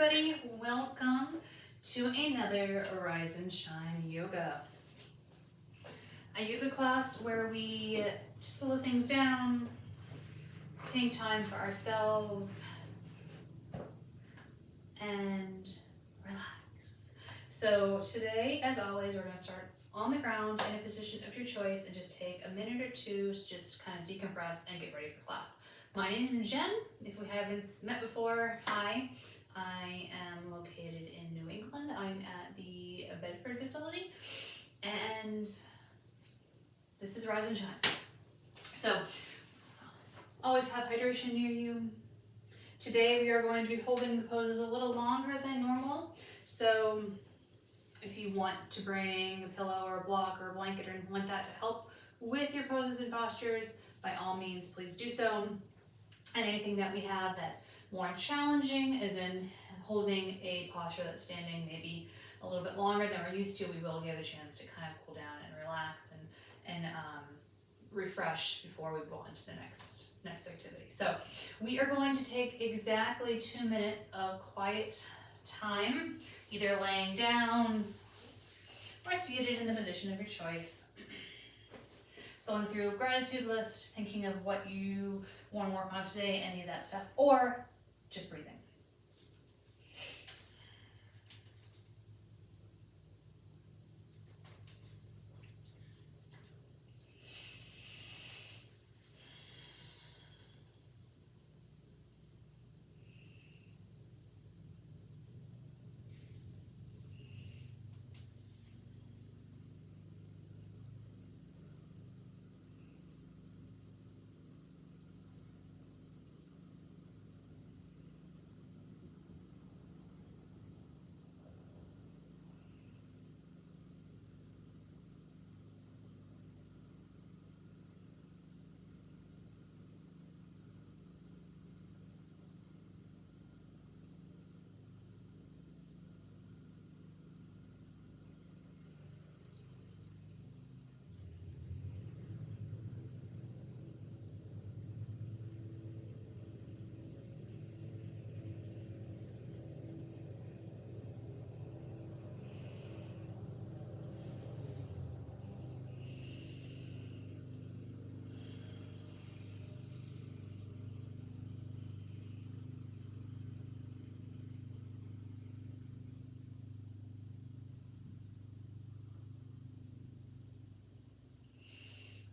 everybody, welcome to another Rise and Shine Yoga. A yoga class where we just slow things down, take time for ourselves, and relax. So today, as always, we're going to start on the ground in a position of your choice and just take a minute or two to just kind of decompress and get ready for class. My name is Jen. If we haven't met before, hi. I am located in New England. I'm at the Bedford facility, and this is Rise and Shine. So, always have hydration near you. Today we are going to be holding the poses a little longer than normal. So, if you want to bring a pillow or a block or a blanket or anything like that to help with your poses and postures, by all means, please do so. And anything that we have that's more challenging, as in holding a posture that's standing maybe a little bit longer than we're used to, we will give a chance to kind of cool down and relax and refresh before we go on to the next activity. So we are going to take exactly 2 minutes of quiet time, either laying down or seated in the position of your choice. Going through a gratitude list, thinking of what you want to work on today, any of that stuff, or just breathing.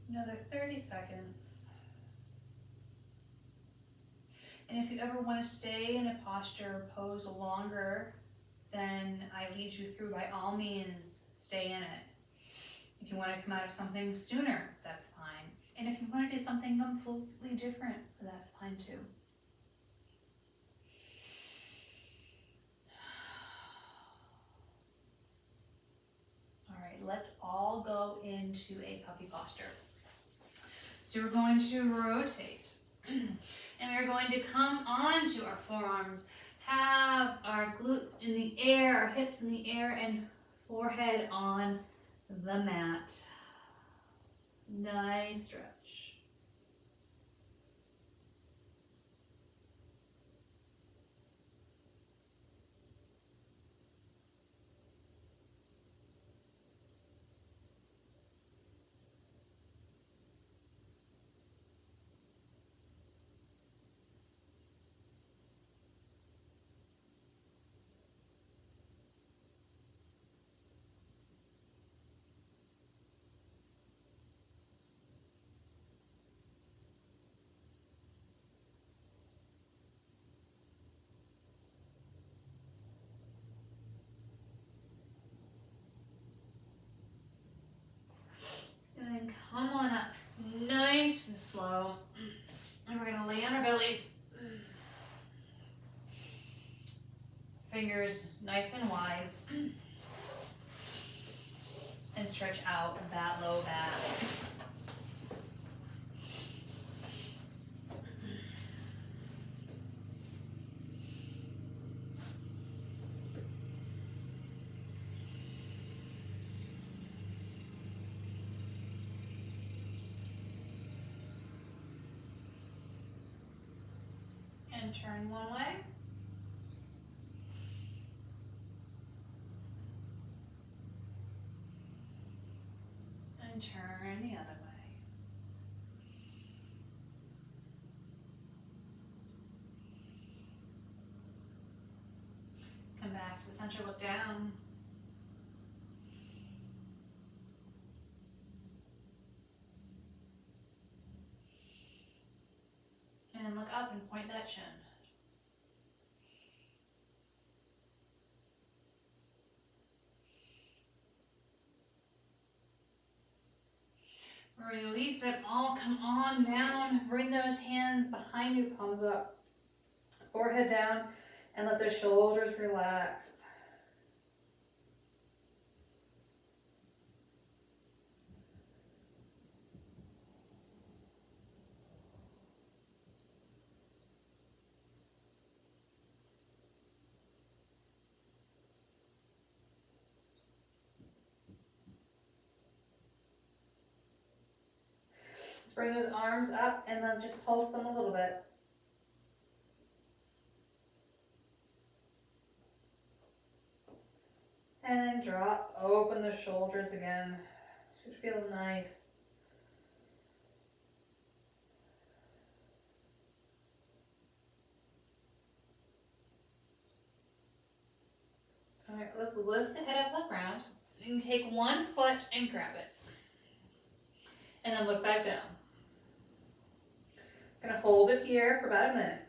Another 30 seconds. And if you ever want to stay in a posture or pose longer than I lead you through, by all means, stay in it. If you want to come out of something sooner, that's fine. And if you want to do something completely different, that's fine too. All right, let's all go into a puppy posture. So we're going to rotate, and we're going to come onto our forearms, have our glutes in the air, our hips in the air, and forehead on the mat. Nice stretch. And then come on up, nice and slow. And we're gonna lay on our bellies. Fingers nice and wide. And stretch out that low back. And turn one way. And turn the other way. Come back to the center, look down. And look up and point that chin. Release it all, come on down. Bring those hands behind you, palms up. Forehead down, and let the shoulders relax. Let's bring those arms up and then just pulse them a little bit. And then drop, open the shoulders again. Should feel nice. All right, let's lift the head up off the ground. You can take one foot and grab it. And then look back down. I'm gonna hold it here for about a minute.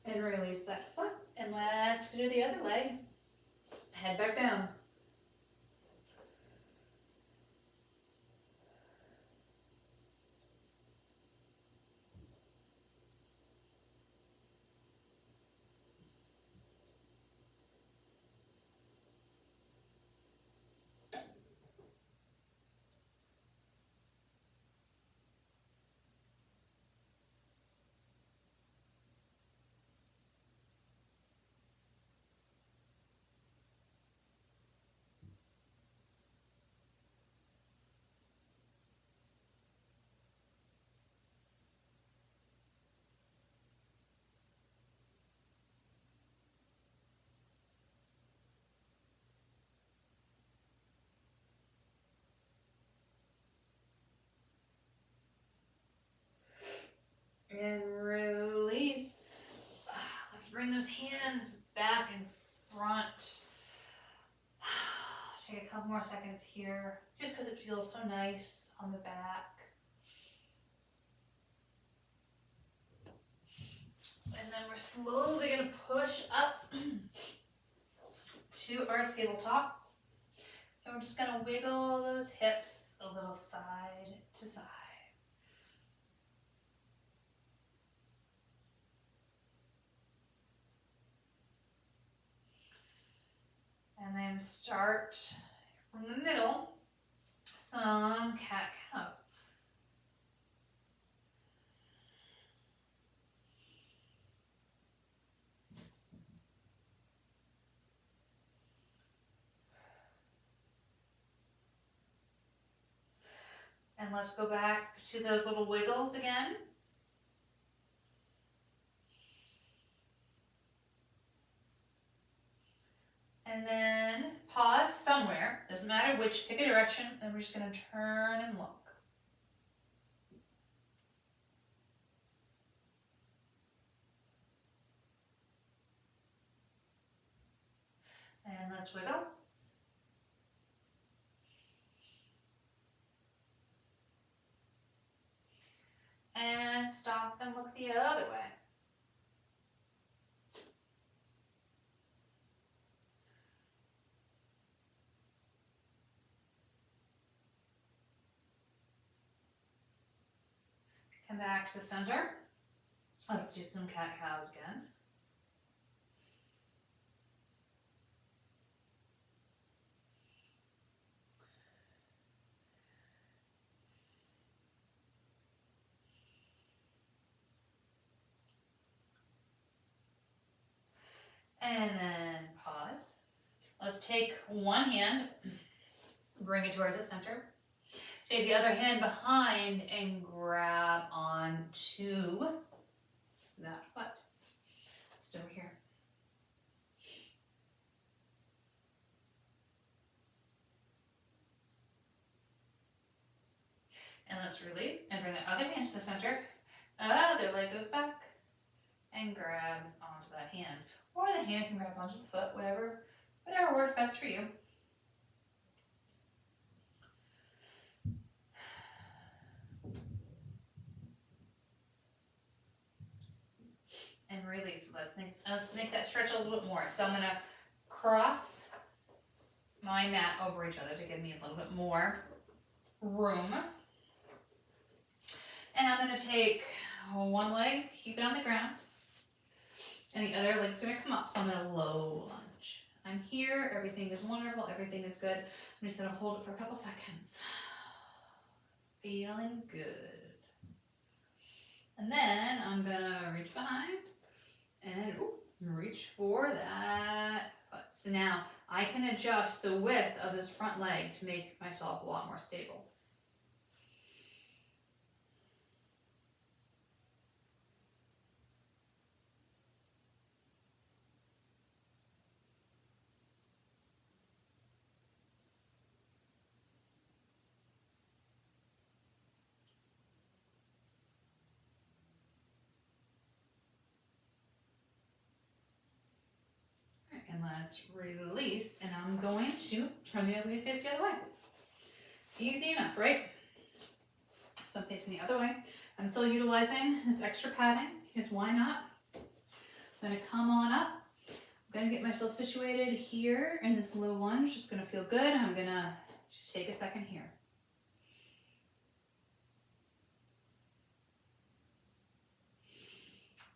And release that foot. And let's do the other leg. Head back down. And release. Let's bring those hands back in front. Take a couple more seconds here, just because it feels so nice on the back. And then we're slowly going to push up to our tabletop. And we're just going to wiggle those hips a little side to side. And then start from the middle, some cat-cows. And let's go back to those little wiggles again. And then pause somewhere, doesn't matter which, pick a direction, and we're just going to turn and look. And let's wiggle. And stop and look the other way. Come back to the center. Let's do some cat-cows again. And then pause. Let's take one hand, bring it towards the center. Take the other hand behind and grab onto that foot. So over here. And let's release and bring the other hand to the center. Other leg goes back and grabs onto that hand. Or the hand can grab onto the foot, whatever works best for you. And release. Let's make that stretch a little bit more. So I'm gonna cross my mat over each other to give me a little bit more room. And I'm gonna take one leg, keep it on the ground, and the other leg's gonna come up. So I'm gonna low lunge. I'm here, everything is wonderful, everything is good. I'm just gonna hold it for a couple seconds. Feeling good. And then I'm gonna reach behind and reach for that foot. So now I can adjust the width of this front leg to make myself a lot more stable. And let's release, and I'm going to turn the other way, face the other way. Easy enough, right? So I'm facing the other way. I'm still utilizing this extra padding, because why not? I'm gonna come on up. I'm gonna get myself situated here in this low lunge. It's gonna feel good. I'm gonna just take a second here.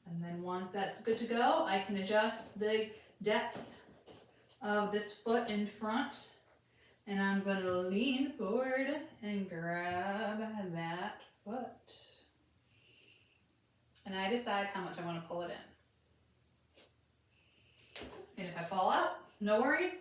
And then once that's good to go, I can adjust the depth of this foot in front, and I'm going to lean forward and grab that foot. And I decide how much I want to pull it in. And if I fall out, no worries.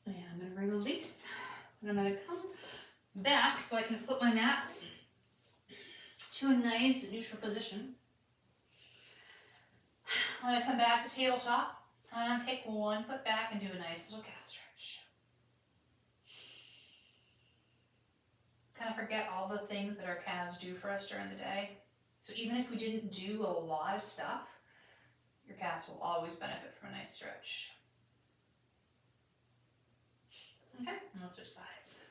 And I'm going to release. And I'm going to come back so I can flip my mat to a nice neutral position. I'm going to come back to tabletop. I'm going to take one foot back and do a nice little calf stretch. Kind of forget all the things that our calves do for us during the day. So even if we didn't do a lot of stuff, your calves will always benefit from a nice stretch. Okay, and let's switch sides.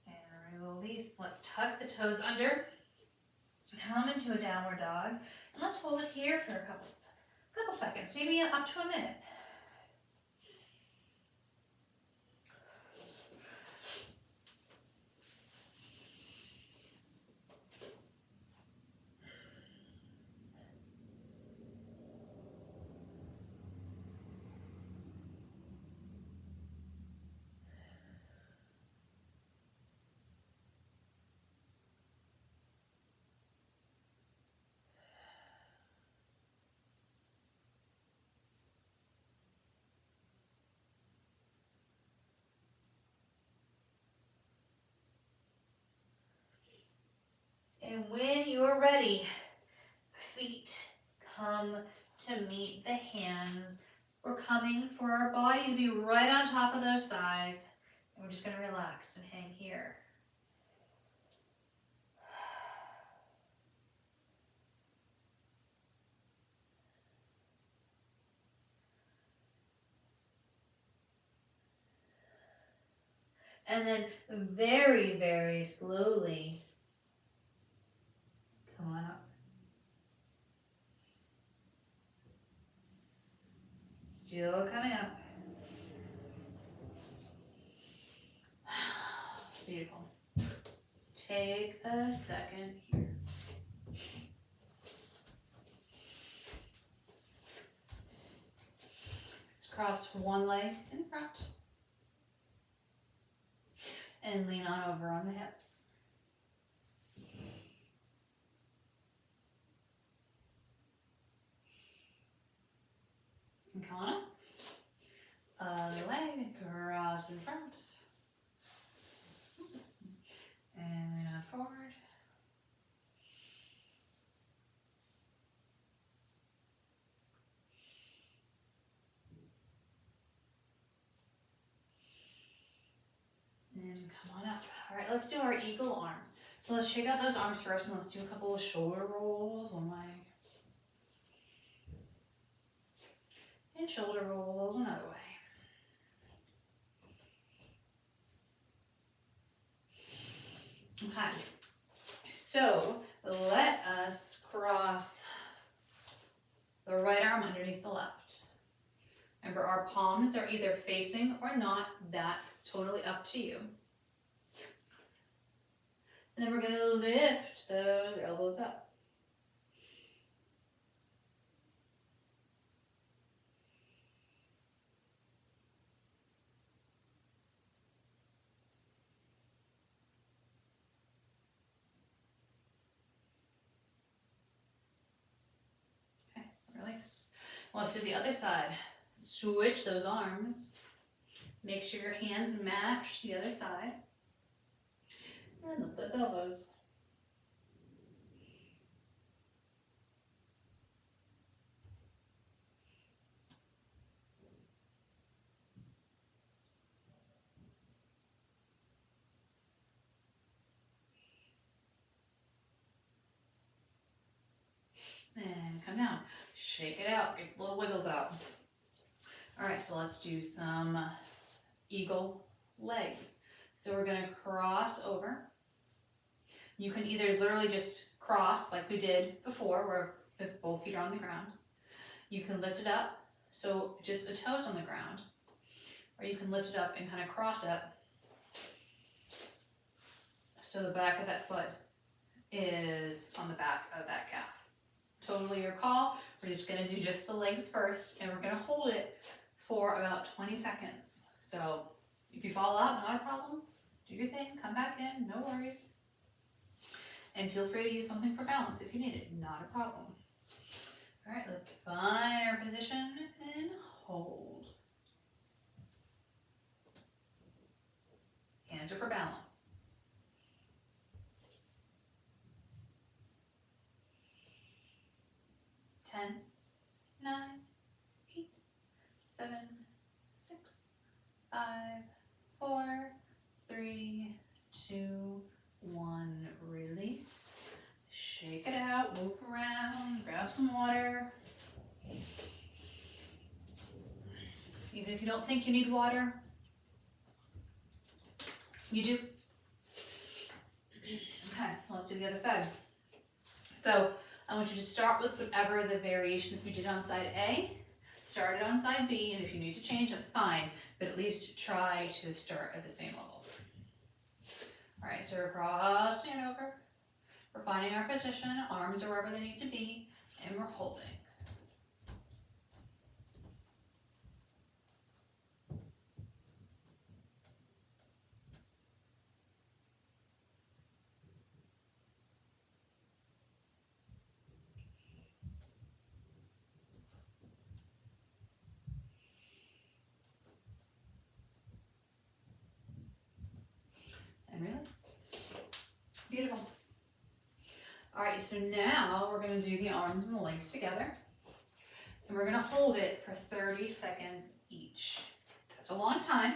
And release. Let's tuck the toes under. Come into a downward dog. And let's hold it here for a couple seconds, maybe up to a minute. And when you're ready, feet come to meet the hands. We're coming for our body to be right on top of those thighs. just gonna relax and hang here. And then very, very slowly, come on up. Still coming up. Beautiful. Take a second here. Let's cross one leg in front. And lean on over on the hips. And come on up. Other leg, cross in front. Oops. And lean on forward. And come on up. All right, let's do our eagle arms. So let's shake out those arms first and let's do a couple of shoulder rolls one way. And shoulder rolls another way. Okay, so let us cross the right arm underneath the left. Remember, our palms are either facing or not. That's totally up to you. And then we're going to lift those elbows up. Okay, release. Let's do the other side. Switch those arms. Make sure your hands match the other side. And lift those elbows. And come down. Shake it out. Get the little wiggles out. All right, so let's do some eagle legs. So we're going to cross over. You can either literally just cross like we did before, where both feet are on the ground. You can lift it up, so just the toes on the ground. Or you can lift it up and kind of cross it, so the back of that foot is on the back of that calf. Totally your call. We're just going to do just the legs first, and we're going to hold it for about 20 seconds. So if you fall out, not a problem. Do your thing, come back in, no worries. And feel free to use something for balance if you need it, not a problem. All right, let's find our position and hold. Hands are for balance. 10, 9, 8, 7, 6, 5, 4, 3, 2, 1. Release. Shake it out, move around, grab some water. Even if you don't think you need water, you do. Okay, let's do the other side. So I want you to start with whatever the variation that we did on side A. Start it on side B, and if you need to change, that's fine, but at least try to start at the same level. All right, so we're crossing over. We're finding our position, arms are wherever they need to be, and we're holding. And release. Beautiful. All right, so now we're going to do the arms and the legs together. And we're going to hold it for 30 seconds each. That's a long time.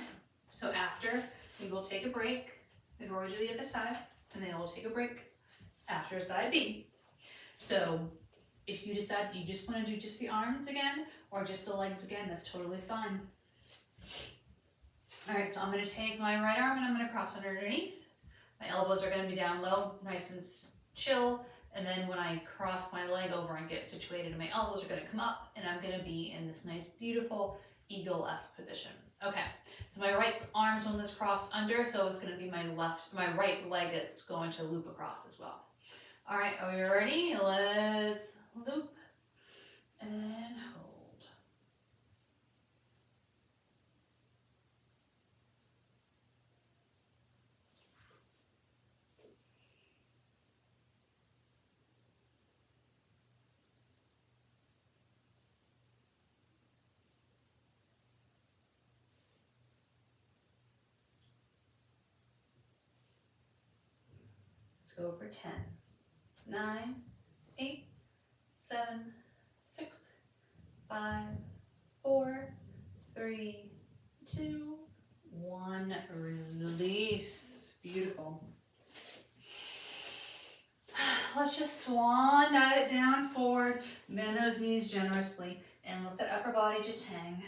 So after we will take a break before we do the other side, and then we'll take a break after side B. So if you decide that you just want to do just the arms again, or just the legs again, that's totally fine. All right, so I'm going to take my right arm and I'm going to cross underneath. My elbows are going to be down low, nice and chill. And then when I cross my leg over and get situated, my elbows are going to come up and I'm going to be in this nice, beautiful eagle-esque position. Okay, so my right arm's one that's crossed under, so it's going to be my right leg that's going to loop across as well. All right, are we ready? Let's loop and hold. Let's go for 10, 9, 8, 7, 6, 5, 4, 3, 2, 1. Release. Beautiful. Let's just swan dive it down forward, bend those knees generously, and let that upper body just hang.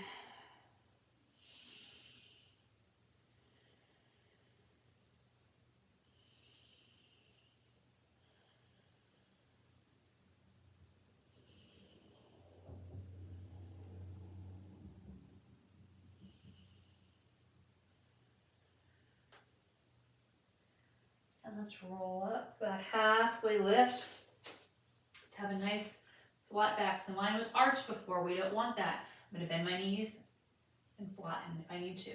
And let's roll up about halfway lift. Let's have a nice flat back. So mine was arched before. We don't want that. I'm going to bend my knees and flatten if I need to.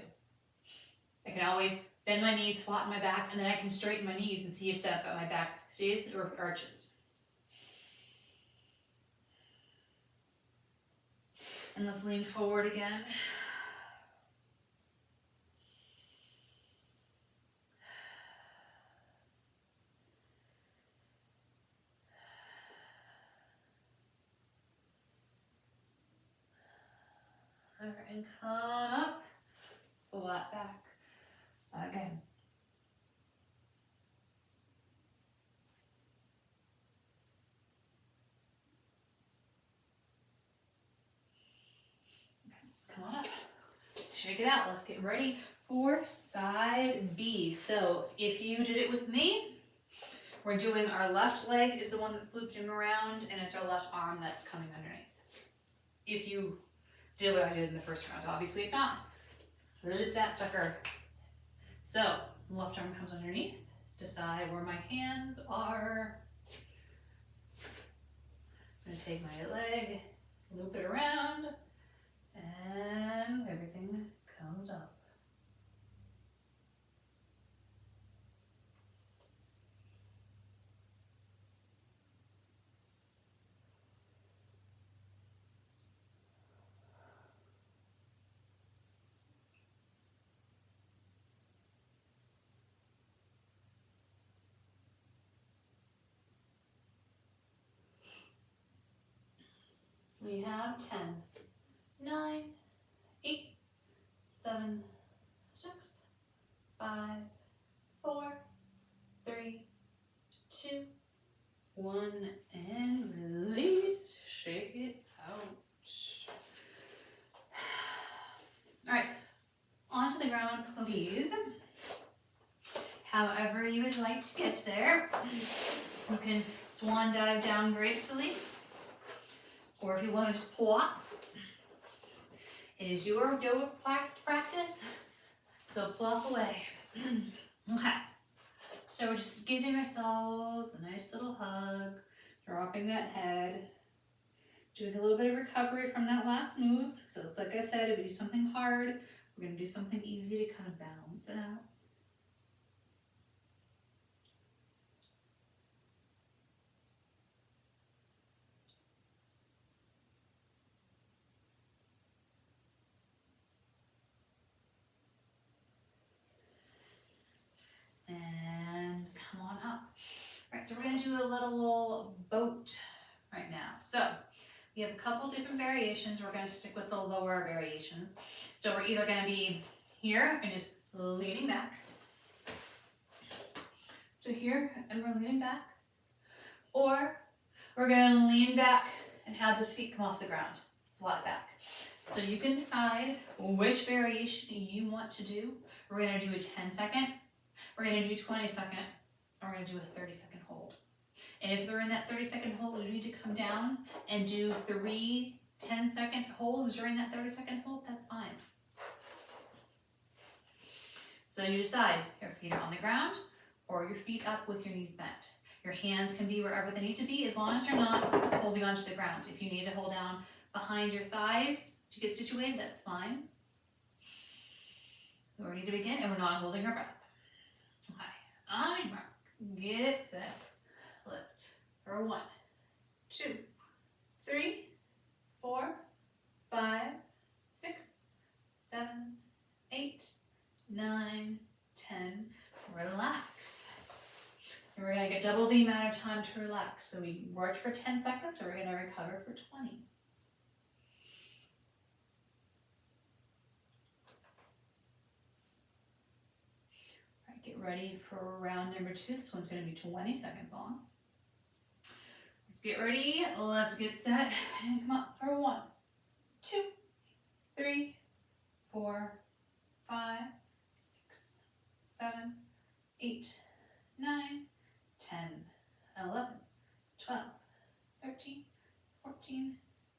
I can always bend my knees, flatten my back, and then I can straighten my knees and see if my back stays or if it arches. And let's lean forward again. All right, and come up, flat back. Again. Come on up. Shake it out. Let's get ready for side B. So if you did it with me, we're doing our left leg is the one that's looping around, and it's our left arm that's coming underneath. If you did what I did in the first round, obviously if not, flip that sucker. So left arm comes underneath. Decide where my hands are. I'm gonna take my leg, loop it around, and everything comes up. We have 10, 9, 8, 7, 6, 5, 4, 3, 2, 1, and release. Shake it out. All right, onto the ground, please. However you would like to get there. You can swan dive down gracefully, or if you want to just plop. It is your yoga practice, so plop away. Okay, so we're just giving ourselves a nice little hug, dropping that head, doing a little bit of recovery from that last move. So it's like I said, if we do something hard, we're going to do something easy to kind of balance it out. And come on up. All right, so we're going to do a little boat right now. So we have a couple different variations. We're going to stick with the lower variations. So we're either going to be here and just leaning back, So here, and we're leaning back. Or we're gonna lean back and have those feet come off the ground, flat back. So you can decide which variation you want to do. We're gonna do a 10-second, we're gonna do 20-second, and we're gonna do a 30-second hold. And if they're in that 30-second hold, you need to come down and do 3 10-second holds during that 30-second hold, that's fine. So you decide, your feet are on the ground or your feet up with your knees bent. Your hands can be wherever they need to be as long as you're not holding onto the ground. If you need to hold down behind your thighs to get situated, that's fine. We're ready to begin and we're not holding our breath. Okay, on your mark, get set, lift. For 1, 2, 3, 4, 5, 6, 7, 8, 9, 10. Relax. And we're going to get double the amount of time to relax. So we worked for 10 seconds, so we're going to recover for 20. All right, get ready for round number 2. This one's going to be 20 seconds long. Let's get ready. Let's get set. And come up for 1, 2, 3, 4, 5, 6, 7, 8, 9, 10, 11, 12, 13, 14,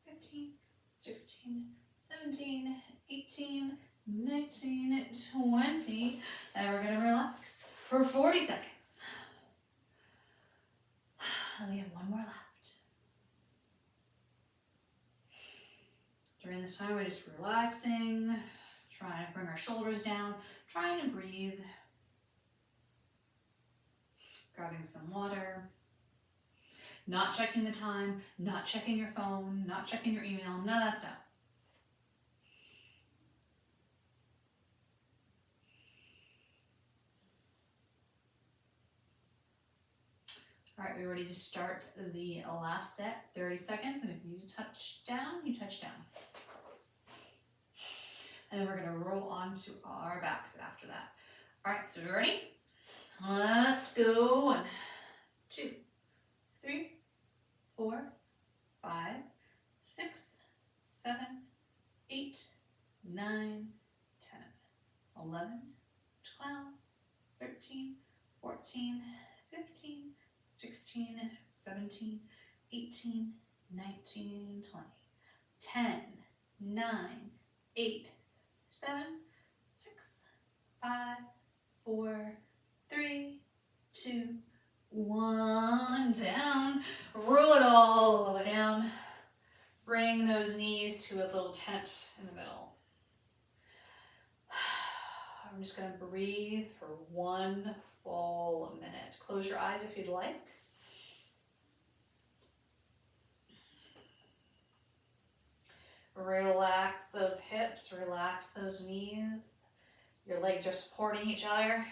15, 16, 17, 18, 19, 20. And we're going to relax for 40 seconds. And we have one more left. During this time, we're just relaxing, trying to bring our shoulders down, trying to breathe, grabbing some water, not checking the time, not checking your phone, not checking your email, none of that stuff. All right, we're ready to start the last set, 30 seconds, and if you need to touch down, you touch down. And then we're gonna roll onto our backs after that. All right, so we're ready? Let's go. 1, 2, 3, 4, 5, 6, 7, 8, 9, 10, 11, 12, 13, 14, 15, 16, 17, 18, 19, 20, 10, 9, 8, 7, 6, 5, 4, 3, 2, 1, down. Roll it all the way down. Bring those knees to a little tent in the middle. I'm just going to breathe for 1 full minute. Close your eyes if you'd like. Relax those hips, relax those knees. Your legs are supporting each other.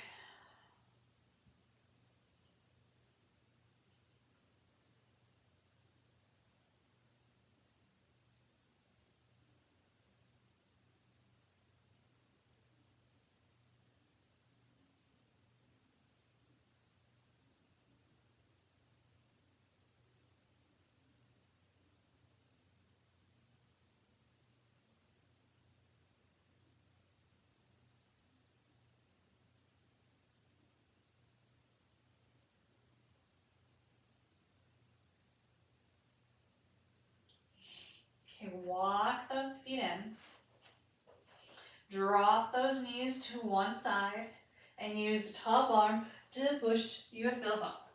Okay, walk those feet in. Drop those knees to one side and use the top arm to push yourself up.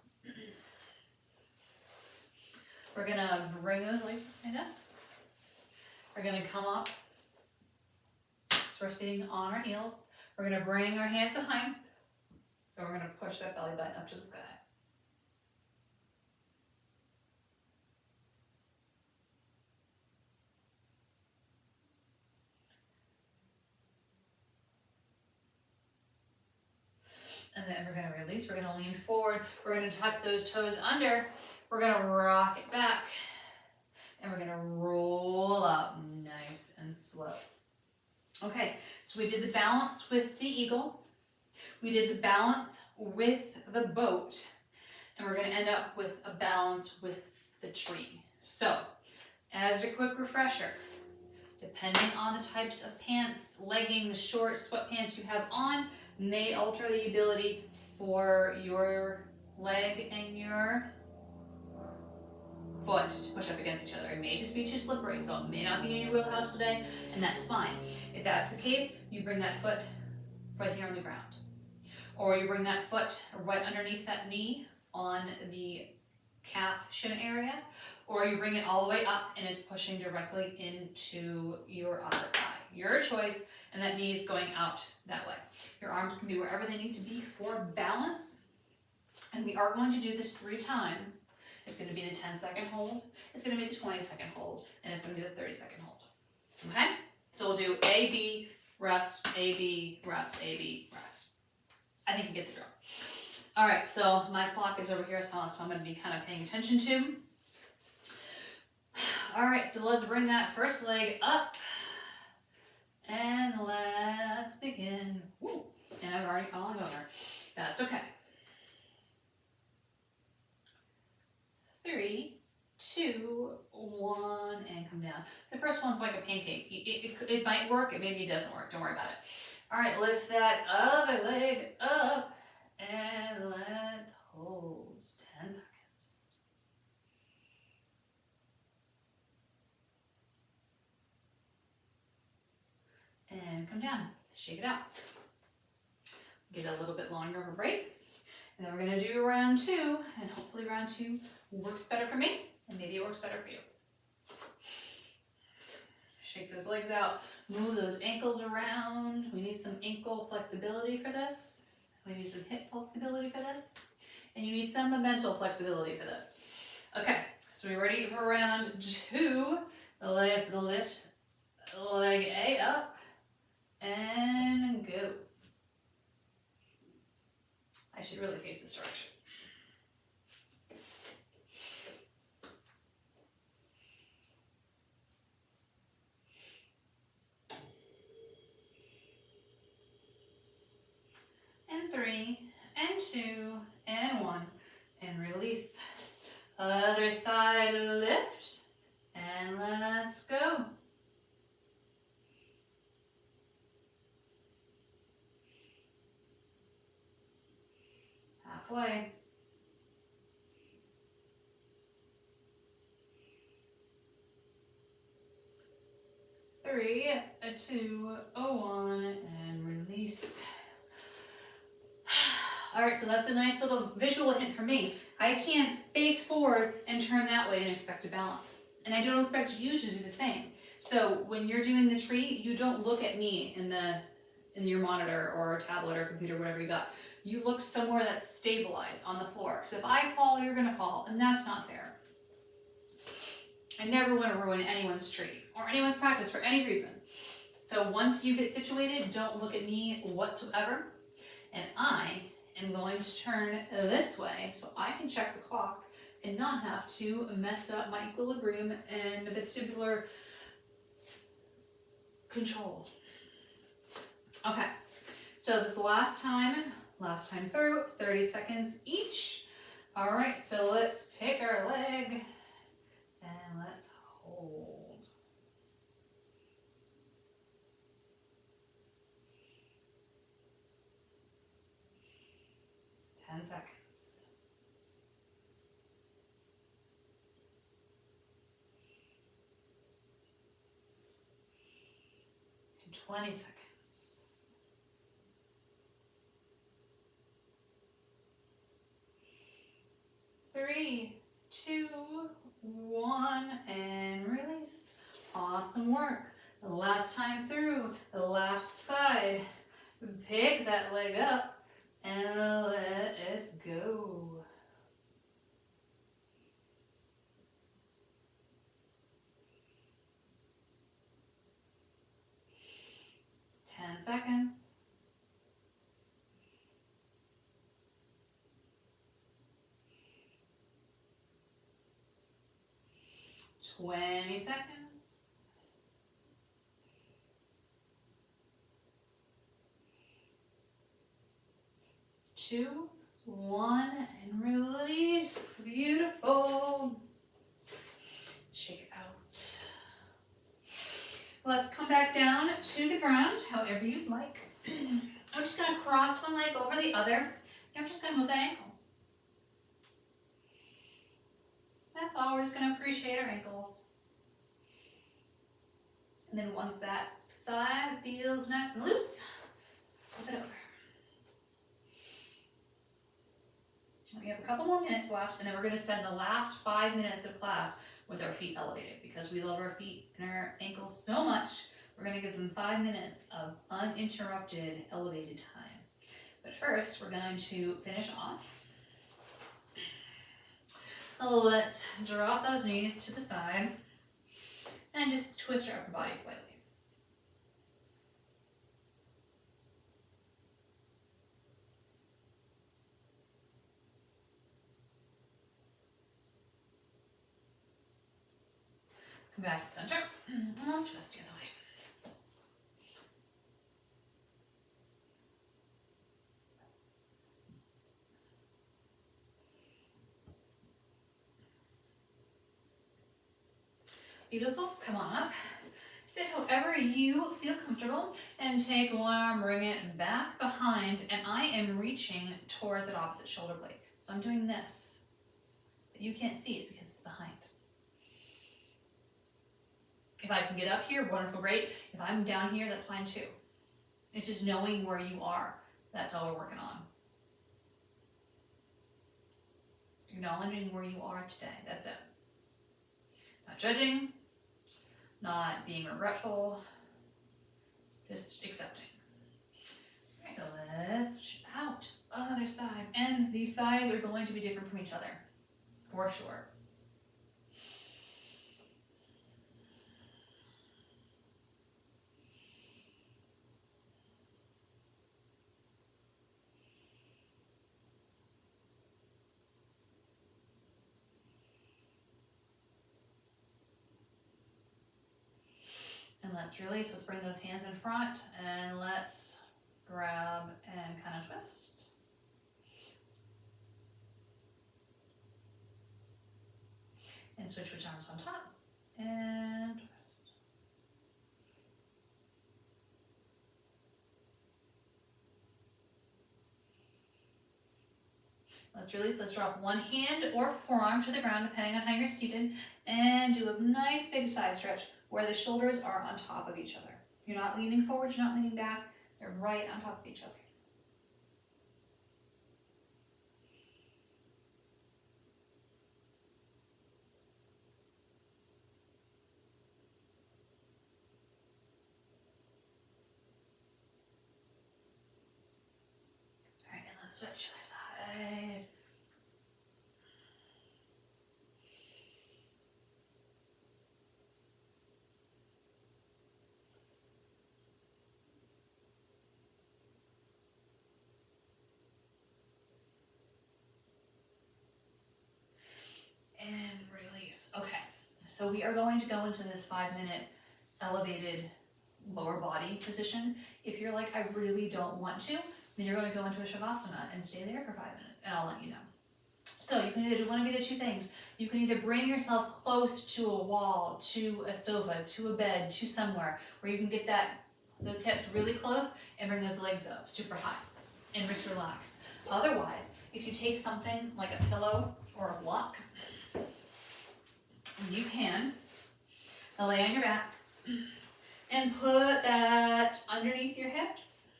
We're gonna bring those legs behind us. We're gonna come up. So we're sitting on our heels. We're gonna bring our hands behind and we're gonna push that belly button up to the sky. And then we're going to release, we're going to lean forward, we're going to tuck those toes under, we're going to rock it back, and we're going to roll up nice and slow. Okay, so we did the balance with the eagle. We did the balance with the boat, and we're going to end up with a balance with the tree. So, as a quick refresher, depending on the types of pants, leggings, shorts, sweatpants you have on, may alter the ability for your leg and your foot to push up against each other. It may just be too slippery, so it may not be in your wheelhouse today, and that's fine. If that's the case, you bring that foot right here on the ground. Or you bring that foot right underneath that knee on the calf shin area, or you bring it all the way up and it's pushing directly into your upper thigh. Your choice, and that knee is going out that way. Your arms can be wherever they need to be for balance, and we are going to do this 3 times. It's going to be the 10-second hold, it's going to be the 20-second hold, and it's going to be the 30-second hold. Okay? So we'll do A, B, rest, A, B, rest, A, B, rest. I think you get the drill. All right, so my clock is over here, so I'm going to be kind of paying attention to. All right, so let's bring that first leg up, and let's begin. Woo. And I've already fallen over. That's okay. 3, 2, 1, and come down. The first one's like a pancake. It might work, it maybe doesn't work. Don't worry about it. All right, lift that other leg up, and let's hold 10 seconds. And come down, shake it out. Get a little bit longer of a break. And then we're gonna do round 2, and hopefully round 2 works better for me, and maybe it works better for you. Shake those legs out, move those ankles around. We need some ankle flexibility for this. We need some hip flexibility for this. And you need some mental flexibility for this. Okay, so we're ready for round 2. Let's lift leg A up and go. I should really face this direction. And 3, and 2, and 1, and release. Other side, lift, and let's go. Halfway. 3, 2, 1, and release. All right, so that's a nice little visual hint for me. I can't face forward and turn that way and expect to balance. And I don't expect you to do the same. So when you're doing the tree, you don't look at me in your monitor or tablet or computer, whatever you got. You look somewhere that's stabilized on the floor. So if I fall, you're gonna fall, and that's not fair. I never want to ruin anyone's tree or anyone's practice for any reason. So once you get situated, don't look at me whatsoever. And I am going to turn this way so I can check the clock and not have to mess up my equilibrium and vestibular control. Okay, so this last time through, 30 seconds each. All right, so let's pick our leg and let's hold. Ten seconds. 20 seconds. 3, 2, 1, and release. Awesome work. The last time through, the last side. Pick that leg up and let us go. Ten seconds. 20 seconds. 2, 1, and release. Beautiful. Shake it out. Let's come back down to the ground, however you'd like. I'm just going to cross one leg over the other. I'm just going to move that ankle. That's all. We're just going to appreciate our ankles. And then once that side feels nice and loose, flip it over. We have a couple more minutes left, and then we're going to spend the last 5 minutes of class with our feet elevated because we love our feet and our ankles so much. We're going to give them 5 minutes of uninterrupted elevated time. But first, we're going to finish off. Let's drop those knees to the side and just twist our upper body slightly. Come back to center. Let's twist the other way. Beautiful. Come on up. Sit however you feel comfortable and take one arm, bring it back behind, and I am reaching toward that opposite shoulder blade. So I'm doing this, but you can't see it because it's behind. If I can get up here, wonderful, great. If I'm down here, that's fine too. It's just knowing where you are. That's all we're working on. Acknowledging where you are today. That's it. Not judging, not being regretful, just accepting. All right, let's switch out. Other side. And these sides are going to be different from each other, for sure. And let's release. Let's bring those hands in front and let's grab and kind of twist. And switch which arm's on top and twist. Let's release. Let's drop one hand or forearm to the ground depending on how you're seated and do a nice big side stretch where the shoulders are on top of each other. You're not leaning forward, you're not leaning back, they're right on top of each other. All right, and let's switch other side. And release. Okay, so we are going to go into this 5-minute elevated lower body position. If you're like, I really don't want to, then you're going to go into a Shavasana and stay there for 5 minutes, and I'll let you know. So you can either do one of either two things. You can either bring yourself close to a wall, to a sofa, to a bed, to somewhere where you can get those hips really close and bring those legs up super high and just relax. Otherwise, if you take something like a pillow or a block, you can lay on your back and put that underneath your hips,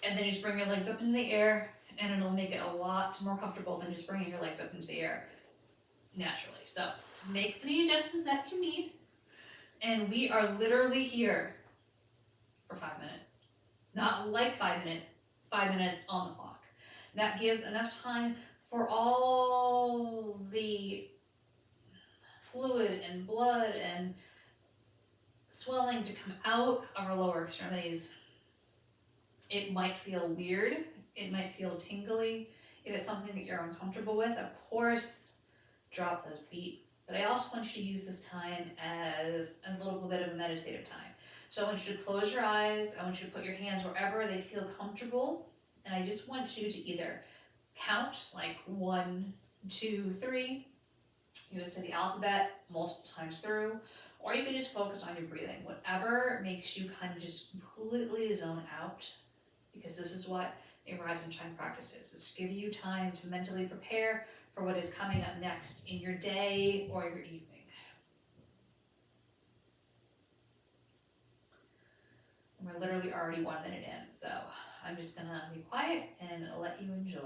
and then you just bring your legs up into the air, and it'll make it a lot more comfortable than just bringing your legs up into the air naturally. So make any adjustments that you need, and we are literally here for 5 minutes. Not like 5 minutes, 5 minutes on the clock. That gives enough time for all the fluid and blood and swelling to come out of our lower extremities. It might feel weird. It might feel tingly. If it's something that you're uncomfortable with, of course, drop those feet. But I also want you to use this time as a little bit of a meditative time. So I want you to close your eyes. I want you to put your hands wherever they feel comfortable And I just want you to either count like 1, 2, 3. You would say the alphabet multiple times through, or you can just focus on your breathing. Whatever makes you kind of just completely zone out, because this is what a Rise and Shine practice is. It's giving you time to mentally prepare for what is coming up next in your day or your evening. And we're literally already 1 minute in, so I'm just gonna be quiet and let you enjoy.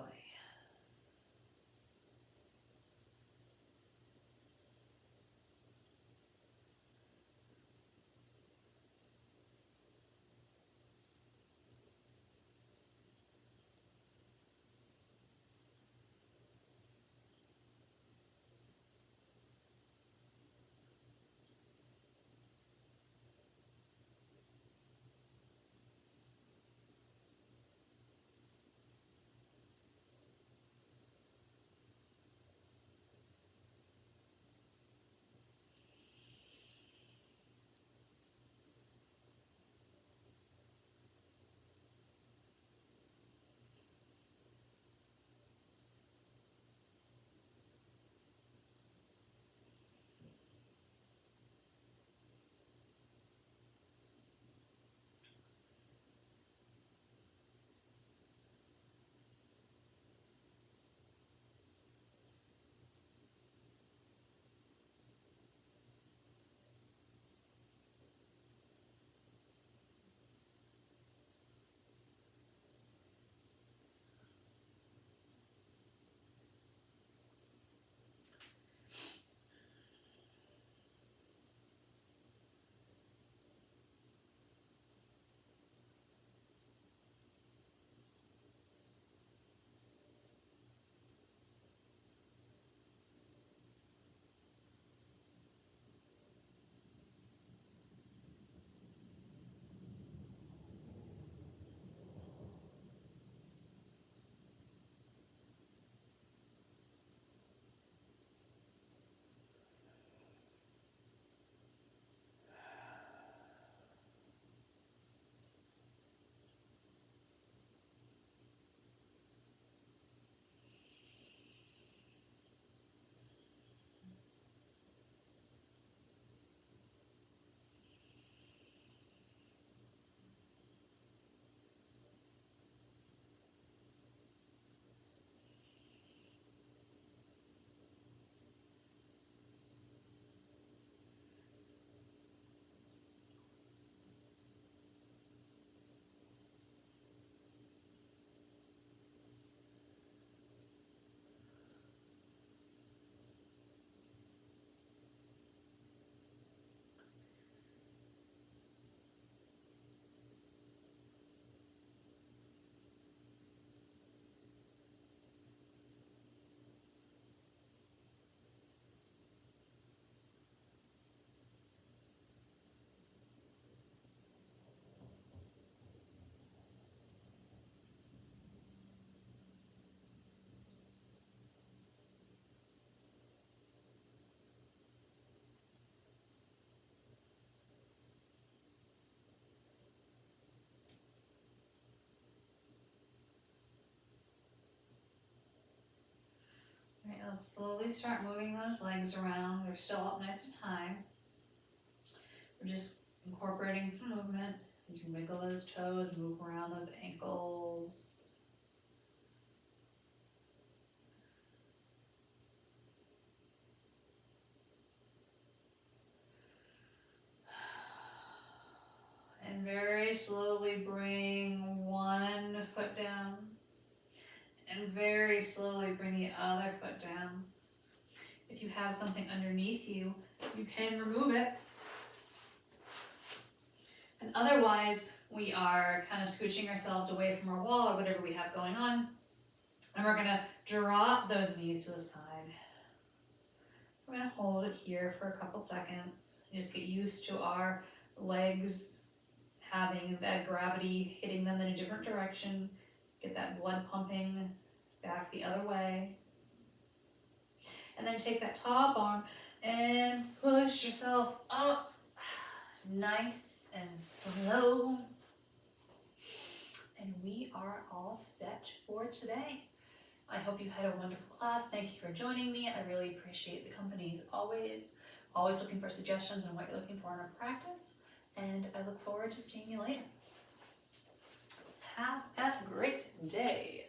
All right, let's slowly start moving those legs around. They're still up nice and high. We're just incorporating some movement. You can wiggle those toes, move around those ankles. And very slowly bring one foot down. And very slowly bring the other foot down. If you have something underneath you, you can remove it. And otherwise, we are kind of scooching ourselves away from our wall or whatever we have going on. And we're gonna drop those knees to the side. We're gonna hold it here for a couple seconds. Just get used to our legs having that gravity hitting them in a different direction. Get that blood pumping back the other way. And then take that top arm and push yourself up. Nice and slow. and we are all set for today. I hope you had a wonderful class. Thank you for joining me. I really appreciate the company as always. Always looking for suggestions on what you're looking for in our practice, and I look forward to seeing you later. Have a great day.